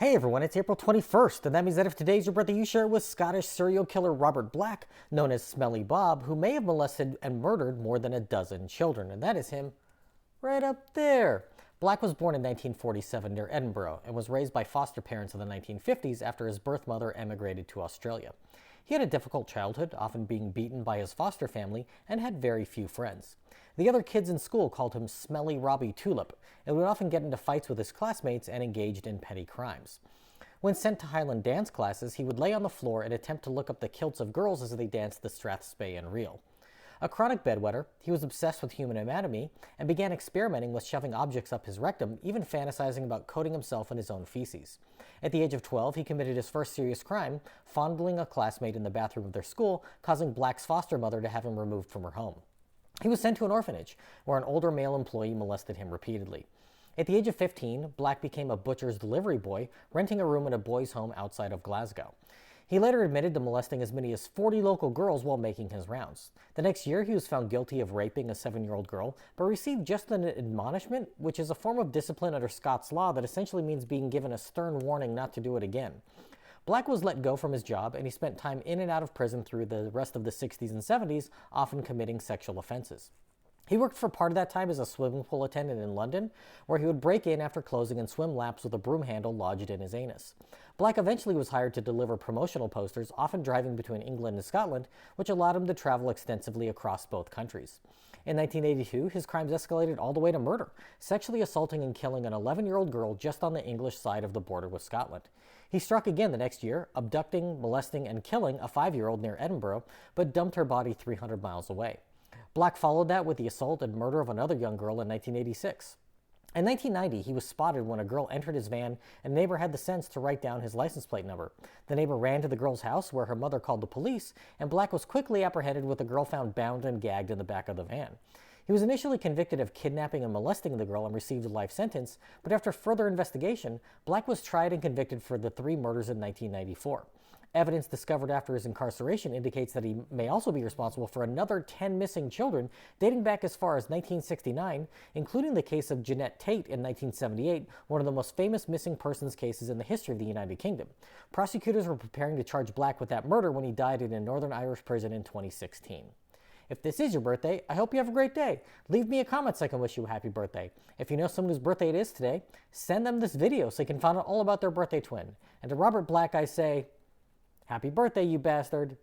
Hey everyone, it's April 21st, and that means that if today's your birthday, you share it with Scottish serial killer Robert Black, known as Smelly Bob, who may have molested and murdered more than a dozen children. And that is him right up there. Black was born in 1947 near Edinburgh and was raised by foster parents in the 1950s after his birth mother emigrated to Australia. He had a difficult childhood, often being beaten by his foster family, and had very few friends. The other kids in school called him Smelly Robbie Tulip, and would often get into fights with his classmates and engaged in petty crimes. When sent to Highland dance classes, he would lay on the floor and attempt to look up the kilts of girls as they danced the Strathspey reel. A chronic bedwetter, he was obsessed with human anatomy and began experimenting with shoving objects up his rectum, even fantasizing about coating himself in his own feces. At the age of 12, he committed his first serious crime, fondling a classmate in the bathroom of their school, causing Black's foster mother to have him removed from her home. He was sent to an orphanage, where an older male employee molested him repeatedly. At the age of 15, Black became a butcher's delivery boy, renting a room in a boys' home outside of Glasgow. He later admitted to molesting as many as 40 local girls while making his rounds. The next year, he was found guilty of raping a 7-year-old girl, but received just an admonishment, which is a form of discipline under Scots law that essentially means being given a stern warning not to do it again. Black was let go from his job, and he spent time in and out of prison through the rest of the 60s and 70s, often committing sexual offenses. He worked for part of that time as a swimming pool attendant in London, where he would break in after closing and swim laps with a broom handle lodged in his anus. Black eventually was hired to deliver promotional posters, often driving between England and Scotland, which allowed him to travel extensively across both countries. In 1982, his crimes escalated all the way to murder, sexually assaulting and killing an 11-year-old girl just on the English side of the border with Scotland. He struck again the next year, abducting, molesting, and killing a 5-year-old near Edinburgh, but dumped her body 300 miles away. Black followed that with the assault and murder of another young girl in 1986. In 1990, he was spotted when a girl entered his van and a neighbor had the sense to write down his license plate number. The neighbor ran to the girl's house where her mother called the police, and Black was quickly apprehended with the girl found bound and gagged in the back of the van. He was initially convicted of kidnapping and molesting the girl and received a life sentence, but after further investigation, Black was tried and convicted for the 3 murders in 1994. Evidence discovered after his incarceration indicates that he may also be responsible for another 10 missing children dating back as far as 1969, including the case of Jeanette Tate in 1978, one of the most famous missing persons cases in the history of the United Kingdom. Prosecutors were preparing to charge Black with that murder when he died in a Northern Irish prison in 2016. If this is your birthday, I hope you have a great day. Leave me a comment so I can wish you a happy birthday. If you know someone whose birthday it is today, send them this video so they can find out all about their birthday twin. And to Robert Black, I say, happy birthday, you bastard.